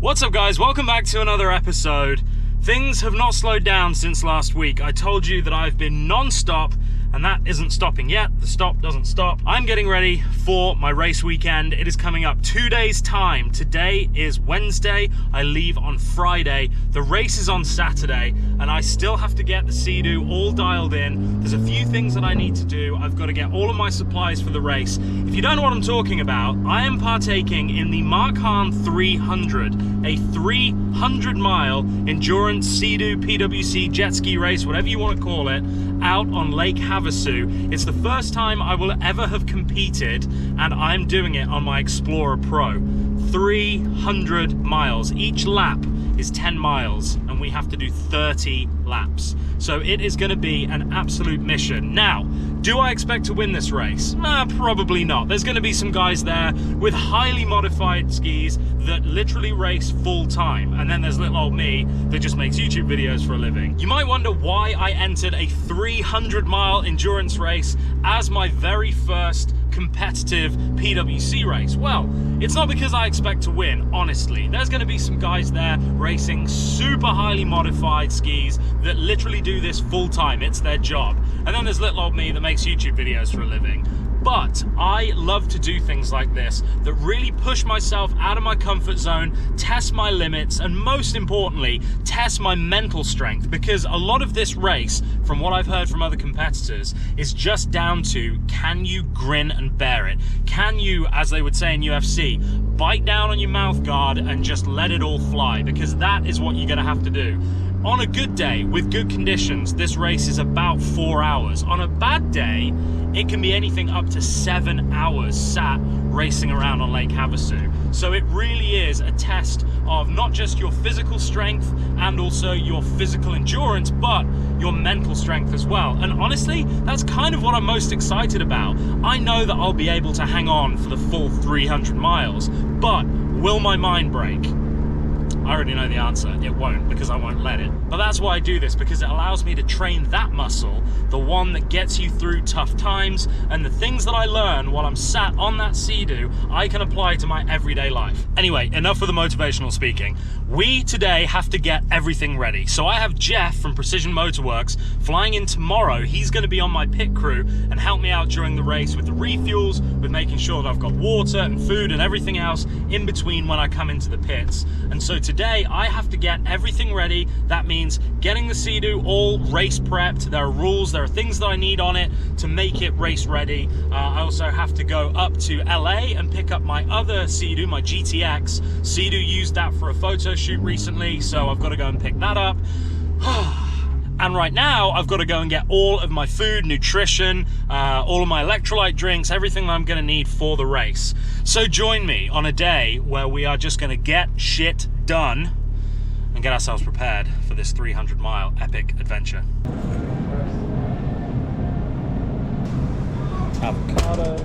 What's up guys, welcome back to another episode. Things have not slowed down since last week. I told you that I've been non-stop and that isn't stopping yet. The stop doesn't stop. I'm getting ready for my race weekend. It is coming up 2 days time. Today is Wednesday. I leave on Friday. The race is on Saturday and I still have to get the SeaDoo all dialed in. There's a few things that I need to do. I've got to get all of my supplies for the race. If you don't know what I'm talking about, I am partaking in the Mark Hahn 300, a 300-mile endurance SeaDoo PWC jet ski race, whatever you want to call it, out on Lake Havasu. It's the first time I will ever have competed and I'm doing it on my Explorer Pro. 300 miles. Each lap is 10 miles and we have to do 30 laps. So it is going to be an absolute mission. Now, do I expect to win this race? Probably not. There's going to be some guys there with highly modified skis that literally race full time. And then there's little old me that just makes YouTube videos for a living. You might wonder why I entered a 300-mile endurance race as my very first competitive PWC race. Well, it's not because I expect to win, honestly. There's going to be some guys there racing super highly modified skis that literally do this full time. It's their job. And then there's little old me that makes YouTube videos for a living. But I love to do things like this that really push myself out of my comfort zone, test my limits, and most importantly, test my mental strength, because a lot of this race, from what I've heard from other competitors, is just down to, can you grin and bear it? Can you, as they would say in UFC, bite down on your mouth guard and just let it all fly? Because that is what you're gonna have to do. On a good day, with good conditions, this race is about 4 hours. On a bad day, it can be anything up to 7 hours sat racing around on Lake Havasu. So it really is a test of not just your physical strength and also your physical endurance, but your mental strength as well. And honestly, that's kind of what I'm most excited about. I know that I'll be able to hang on for the full 300 miles, but will my mind break? I already know the answer. It won't, because I won't let it. But that's why I do this, because it allows me to train that muscle, the one that gets you through tough times, and the things that I learn while I'm sat on that SeaDoo, I can apply to my everyday life. Anyway, enough of the motivational speaking. We today have to get everything ready. So I have Jeff from Precision Motorworks flying in tomorrow. He's going to be on my pit crew and help me out during the race with the refuels, with making sure that I've got water and food and everything else in between when I come into the pits. And so today I have to get everything ready. That means getting the SeaDoo all race prepped. There are rules, there are things that I need on it to make it race ready. I also have to go up to LA and pick up my other SeaDoo, my GTX. SeaDoo used that for a photo shoot recently, so I've got to go and pick that up. And right now, I've got to go and get all of my food, nutrition, all of my electrolyte drinks, everything that I'm going to need for the race. So join me on a day where we are just going to get shit done and get ourselves prepared for this 300-mile epic adventure. Avocados.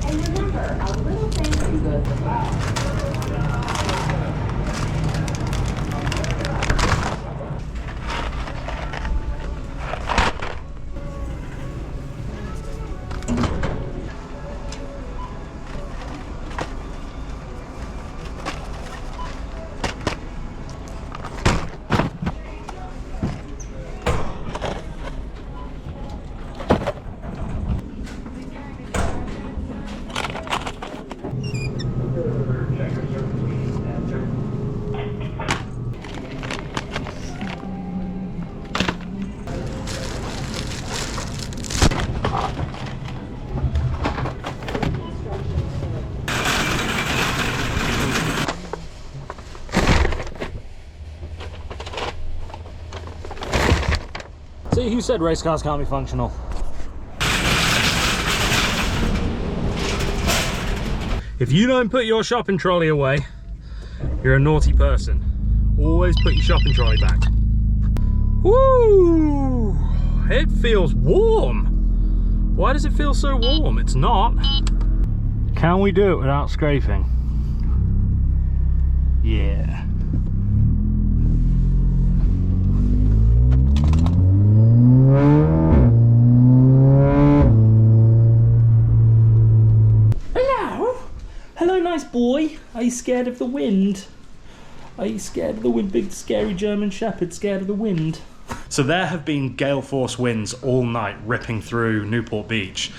And remember, a little thank you goes a while. See, who said race cars can't be functional? If you don't put your shopping trolley away, you're a naughty person. Always put your shopping trolley back. Woo! It feels warm. Why does it feel so warm? It's not. Can we do it without scraping? Yeah. Hello, nice boy. Are you scared of the wind? Are you scared of the wind? Big scary German Shepherd scared of the wind. So there have been gale force winds all night ripping through Newport Beach.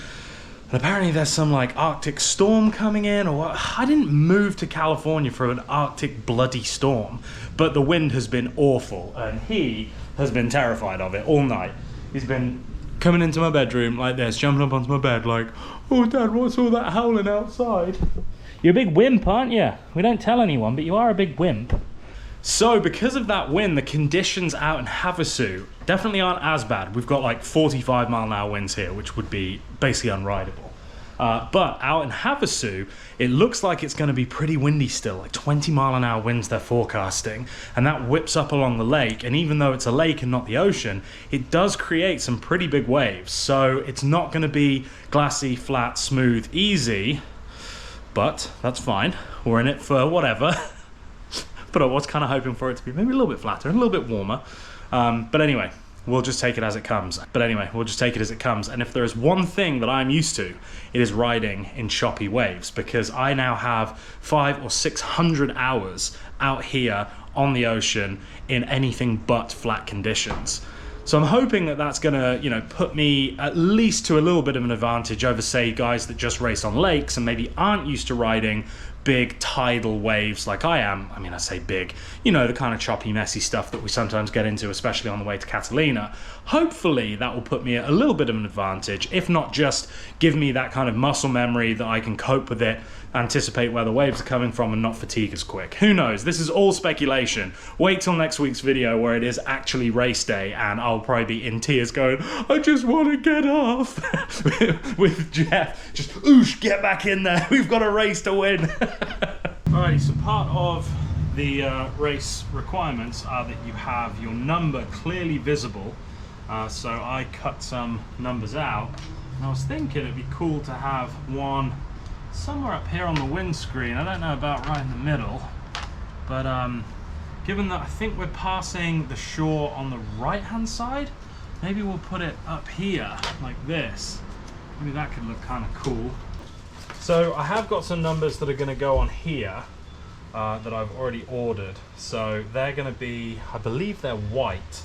And apparently there's some like Arctic storm coming in, or what? I didn't move to California for an Arctic bloody storm, but the wind has been awful and he has been terrified of it all night. He's been coming into my bedroom like this, jumping up onto my bed like, oh Dad, what's all that howling outside? You're a big wimp, aren't you? We don't tell anyone, but you are a big wimp. So because of that wind, the conditions out in Havasu definitely aren't as bad. We've got like 45-mile-an-hour winds here, which would be basically unrideable. But out in Havasu, it looks like it's going to be pretty windy still, like 20-mile-an-hour winds they're forecasting, and that whips up along the lake, and even though it's a lake and not the ocean, it does create some pretty big waves. So it's not going to be glassy, flat, smooth, easy, but that's fine. We're in it for whatever. But I was kind of hoping for it to be maybe a little bit flatter and a little bit warmer. But anyway, we'll just take it as it comes. And if there is one thing that I'm used to, it is riding in choppy waves, because I now have 500 or 600 hours out here on the ocean in anything but flat conditions. So I'm hoping that that's gonna, you know, put me at least to a little bit of an advantage over, say, guys that just race on lakes and maybe aren't used to riding big tidal waves like I am. I mean, I say big, you know, the kind of choppy, messy stuff that we sometimes get into, especially on the way to Catalina. Hopefully that will put me at a little bit of an advantage, if not just give me that kind of muscle memory that I can cope with it, anticipate where the waves are coming from and not fatigue as quick. Who knows? This is all speculation. Wait till next week's video where it is actually race day and I'll probably be in tears going, I just want to get off. With Jeff, just oosh, get back in there. We've got a race to win. Alrighty, so part of the race requirements are that you have your number clearly visible. So I cut some numbers out, and I was thinking it'd be cool to have one somewhere up here on the windscreen. I don't know about right in the middle, but given that I think we're passing the shore on the right hand side, maybe we'll put it up here like this. Maybe that could look kind of cool. So I have got some numbers that are going to go on here that I've already ordered. So they're going to be, I believe they're white.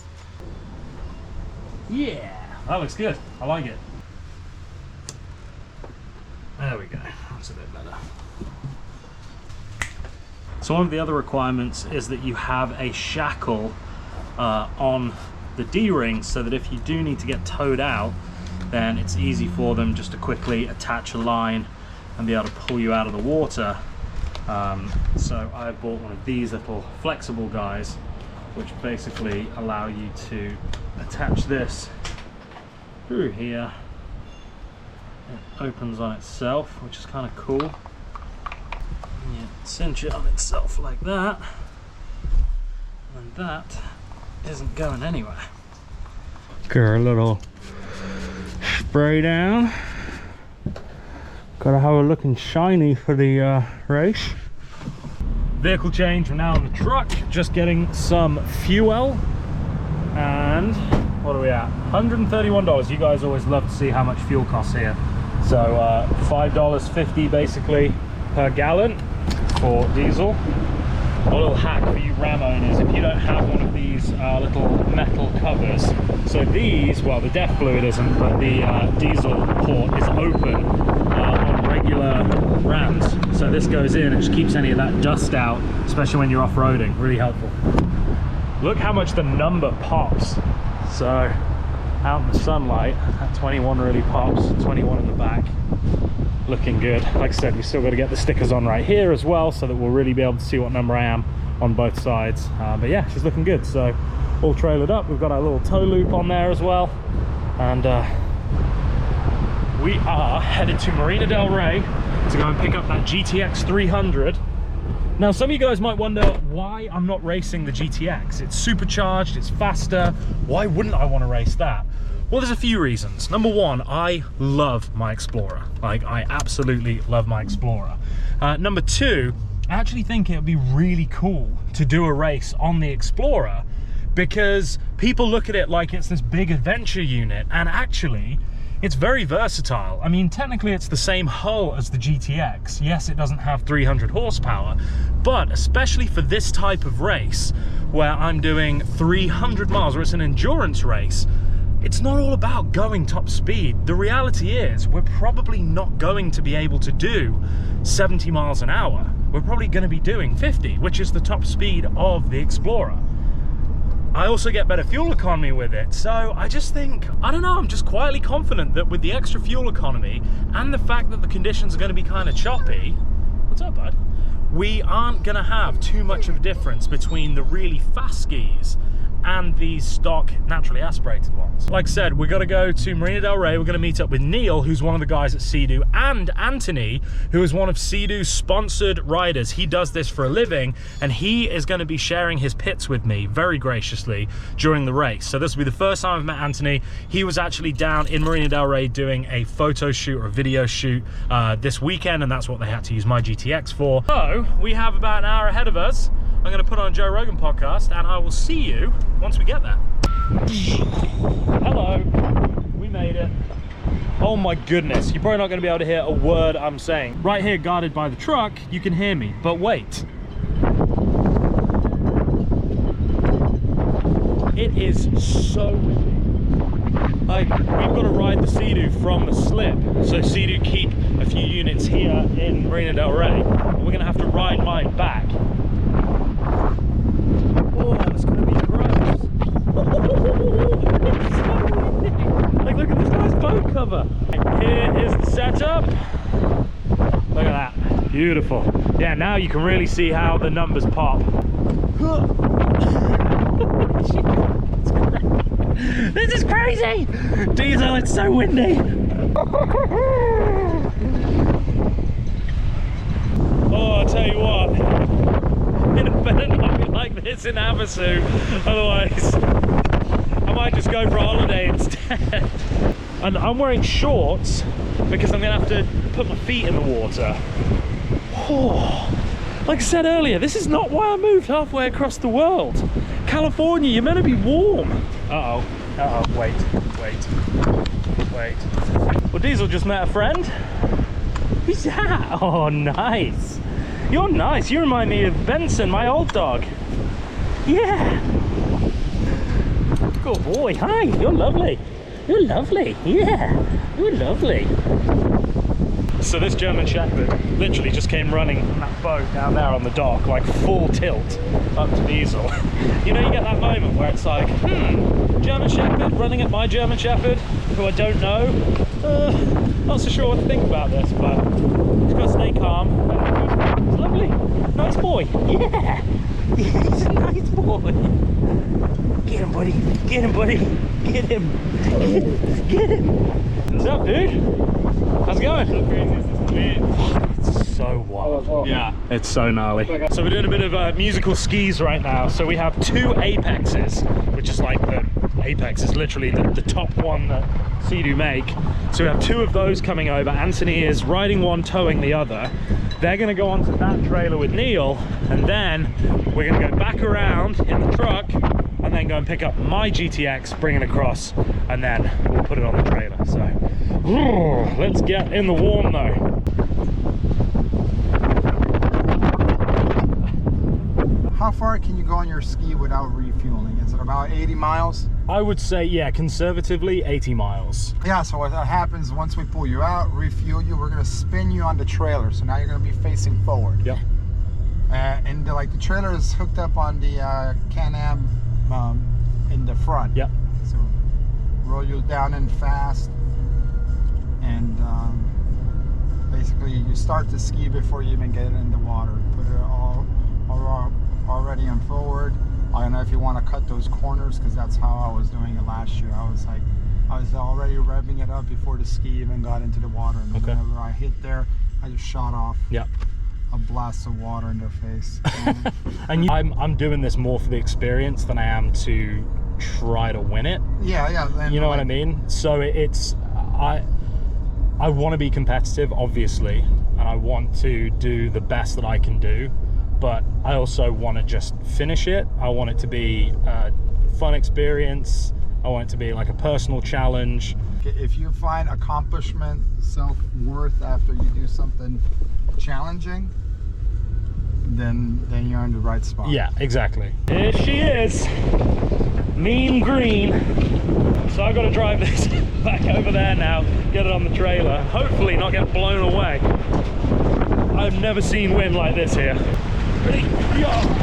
Yeah, that looks good. I like it. There we go. That's a bit better. So one of the other requirements is that you have a shackle on the D-ring, so that if you do need to get towed out, then it's easy for them just to quickly attach a line and be able to pull you out of the water. So I bought one of these little flexible guys, which basically allow you to attach this through here. It opens on itself, which is kind of cool. And you cinch it on itself like that, and that isn't going anywhere. Get our little spray down. Gotta have it looking shiny for the race. Vehicle change, we're now on the truck, just getting some fuel. And what are we at? $131. You guys always love to see how much fuel costs here. So $5.50 basically per gallon for diesel. A little hack for you Ram owners, if you don't have one of these little metal covers, so these, well, the DEF fluid isn't, but the diesel port is open on regular Rams. So this goes in and just keeps any of that dust out, especially when you're off-roading. Really helpful. Look how much the number pops. So out in the sunlight, that 21 really pops, 21 in the back. Looking good. Like I said, we've still got to get the stickers on right here as well, so that we'll really be able to see what number I am on both sides. But yeah, she's looking good. So all trailered up. We've got our little tow loop on there as well. And we are headed to Marina del Rey to go and pick up that GTX 300. Now, some of you guys might wonder why I'm not racing the GTX. It's supercharged, it's faster. Why wouldn't I want to race that? Well, there's a few reasons. Number one, I love my Explorer. Like, I absolutely love my Explorer. Number two, I actually think it would be really cool to do a race on the Explorer, because people look at it like it's this big adventure unit, and actually, It's very versatile. I mean, technically it's the same hull as the GTX. Yes, it doesn't have 300 horsepower, but especially for this type of race, where I'm doing 300 miles, where it's an endurance race, it's not all about going top speed. The reality is, we're probably not going to be able to do 70 miles an hour. We're probably going to be doing 50, which is the top speed of the Explorer. I also get better fuel economy with it, so I just think, I don't know, I'm just quietly confident that with the extra fuel economy and the fact that the conditions are going to be kind of choppy, what's up, bud? We aren't going to have too much of a difference between the really fast skis and these stock naturally aspirated ones. Like I said, we're gonna go to Marina del Rey. We're gonna meet up with Neil, who's one of the guys at SeaDoo, and Anthony, who is one of SeaDoo's sponsored riders. He does this for a living, and he is gonna be sharing his pits with me very graciously during the race. So this will be the first time I've met Anthony. He was actually down in Marina del Rey doing a photo shoot or a video shoot this weekend, and that's what they had to use my GTX for. So we have about an hour ahead of us. I'm going to put on a Joe Rogan podcast, and I will see you once we get there. Hello, we made it. Oh my goodness, you're probably not going to be able to hear a word I'm saying. Right here, guarded by the truck, you can hear me, but wait. It is so windy. Like, we've got to ride the SeaDoo from the slip. So SeaDoo keep a few units here in Marina del Rey. We're going to have to ride mine back. Oh, it's gonna be gross. Like, look at this nice boat cover. Here is the setup. Look at that, beautiful. Yeah, now you can really see how the numbers pop. This is crazy. Diesel, it's so windy. Oh, I'll tell you what. It better not be like this in Havasu, otherwise I might just go for a holiday instead. And I'm wearing shorts because I'm gonna have to put my feet in the water. Oh, like I said earlier, this is not why I moved halfway across the world. California, you're meant to be warm. Wait. Well, Diesel just met a friend. Who's that? Oh, nice. You're nice. You remind me of Benson, my old dog. Yeah. Good boy. Hi. You're lovely. You're lovely. Yeah. You're lovely. So this German Shepherd literally just came running from that boat down there on the dock, like full tilt up to Diesel. You know, you get that moment where it's like, German Shepherd running at my German Shepherd, who I don't know. Not so sure what to think about this, but just got to stay calm. It's lovely. Nice boy. Yeah. He's a nice boy. Get him, buddy. Get him, buddy. Get him. Get him. What's up, dude? How's it going? So crazy. It's so wild. Yeah. It's so gnarly. So we're doing a bit of musical skis right now. So we have two Apexes, which is like the Apex is literally the top one that SeaDoo make. So we have two of those coming over. Anthony is riding one, towing the other. They're going to go onto that trailer with Neil, and then we're going to go back around in the truck and then go and pick up my GTX, bring it across, and then we'll put it on the trailer. So let's get in the warm though. How far can you go on your ski without refueling? Is it about 80 miles? I would say, yeah, conservatively 80 miles. Yeah, so what happens once we pull you out, refuel you, we're gonna spin you on the trailer. So now you're gonna be facing forward. Yeah. And the trailer is hooked up on the Can-Am in the front. Yeah. So roll you down and fast. And basically you start the ski before you even get it in the water. Put it all already on forward. I don't know if you want to cut those corners, because that's how I was doing it last year. I was already revving it up before the ski even got into the water, and okay. whenever I hit there, I just shot off. Yeah. A blast of water in their face. And I'm doing this more for the experience than I am to try to win it. Yeah. You know what I mean? So it's I want to be competitive, obviously, and I want to do the best that I can do, but I also want to just finish it. I want it to be a fun experience. I want it to be like a personal challenge. If you find accomplishment, self-worth after you do something challenging, then you're in the right spot. Yeah, exactly. Here she is, mean green. So I've got to drive this back over there now, get it on the trailer, hopefully not get blown away. I've never seen wind like this here. Ready? Yeah.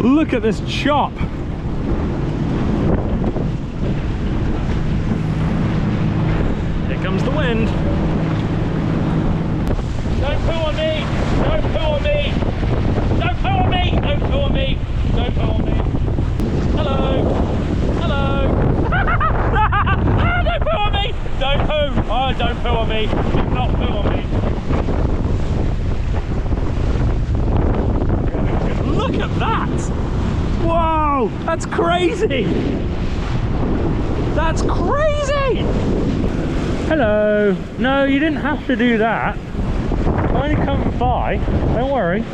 Look at this chop. Here comes the wind. Don't pull on me! Don't pull on me! Don't pull on me! Don't pull on me! Don't pull on me! Hello! Hello! Don't pull on me! Don't pull! Oh, don't pull on me! Do not pull on me! Look at that! Whoa! That's crazy! That's crazy! Hello! No, you didn't have to do that. I'm only coming by, don't worry.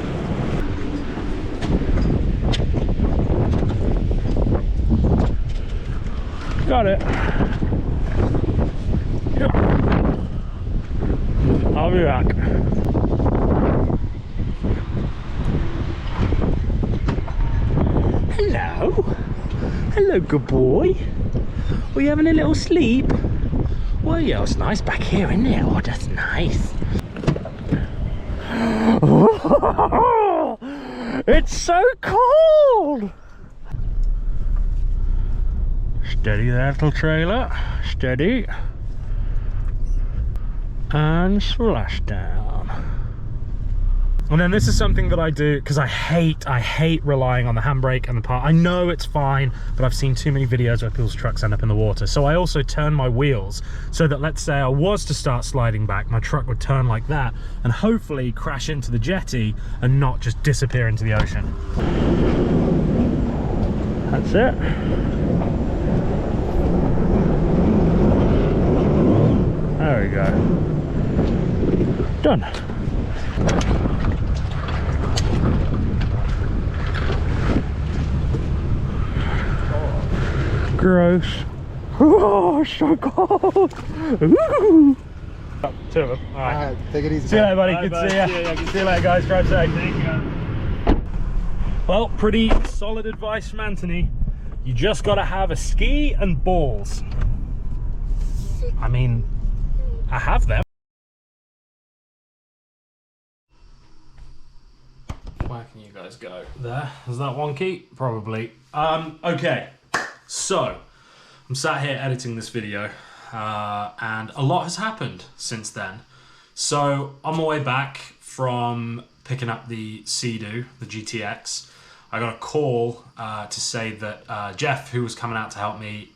Got it. Yep. I'll be back. Hello. Hello, good boy. Were you having a little sleep? Well, yeah, it's nice back here, isn't it? Oh, that's nice. It's so cold. Steady there, little trailer. Steady. And splashdown. And then this is something that I do because I hate relying on the handbrake and the part. I know it's fine, but I've seen too many videos where people's trucks end up in the water. So I also turn my wheels so that, let's say I was to start sliding back, my truck would turn like that and hopefully crash into the jetty and not just disappear into the ocean. That's it. There we go. Done. Gross. Oh, so cold. Ooh. Two of them. All right. Take it easy. See you later, buddy. Bye, Good to see you. See you later, guys. Drive safe. Well, pretty solid advice from Anthony. You just got to have a ski and balls. I mean, I have them. Where can you guys go? There. Is that one key? Probably. Okay. So, I'm sat here editing this video, and a lot has happened since then. So, on my way back from picking up the SeaDoo, the GTX, I got a call to say that Jeff, who was coming out to help me,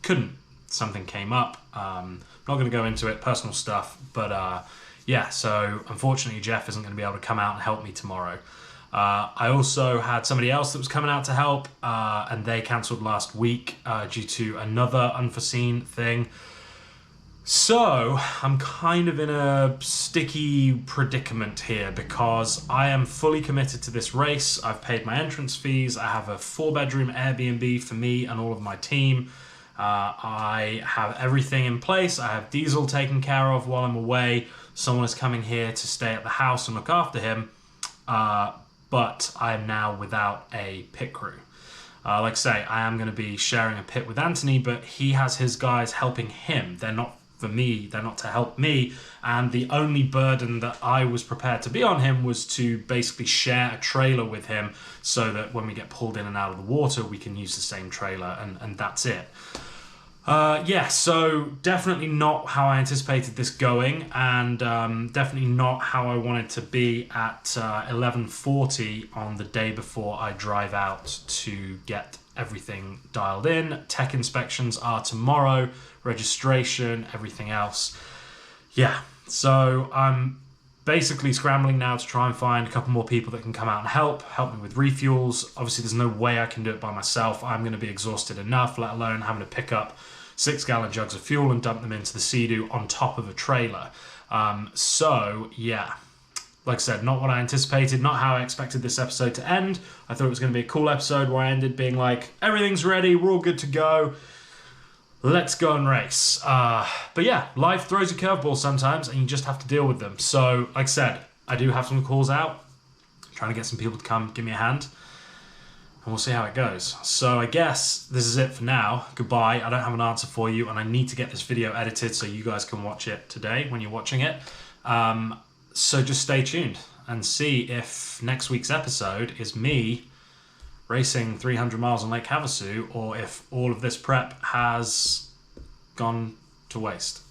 couldn't. Something came up. I'm not going to go into it, personal stuff, but yeah, so unfortunately Jeff isn't going to be able to come out and help me tomorrow. I also had somebody else that was coming out to help, and they cancelled last week due to another unforeseen thing. So I'm kind of in a sticky predicament here because I am fully committed to this race. I've paid my entrance fees. I have a 4-bedroom Airbnb for me and all of my team. I have everything in place. I have Diesel taken care of while I'm away. Someone is coming here to stay at the house and look after him. But I am now without a pit crew. Like I say, I am going to be sharing a pit with Anthony, but he has his guys helping him. They're not for me, they're not to help me. And the only burden that I was prepared to be on him was to basically share a trailer with him so that when we get pulled in and out of the water, we can use the same trailer, and that's it. Yeah, so definitely not how I anticipated this going, and definitely not how I wanted to be at 11:40 on the day before I drive out to get everything dialed in. Tech inspections are tomorrow, registration, everything else. Yeah, so I'm basically scrambling now to try and find a couple more people that can come out and help me with refuels. Obviously, there's no way I can do it by myself. I'm going to be exhausted enough, let alone having to pick up 6-gallon jugs of fuel and dump them into the SeaDoo on top of a trailer. So yeah, like I said, not what I anticipated, not how I expected this episode to end. I thought it was going to be a cool episode where I ended being like, everything's ready, we're all good to go, let's go and race. But yeah, life throws you curveballs sometimes and you just have to deal with them. So like I said, I do have some calls out, I'm trying to get some people to come give me a hand, and we'll see how it goes. So I guess this is it for now. Goodbye. I don't have an answer for you, and I need to get this video edited so you guys can watch it today when you're watching it. So just stay tuned and see if next week's episode is me racing 300 miles on Lake Havasu, or if all of this prep has gone to waste.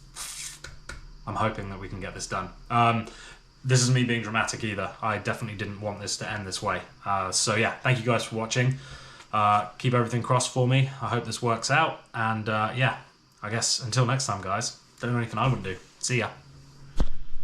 I'm hoping that we can get this done. This isn't me being dramatic either. I definitely didn't want this to end this way. So yeah, thank you guys for watching. Keep everything crossed for me. I hope this works out. And yeah, I guess until next time, guys, don't do anything I wouldn't do. See ya.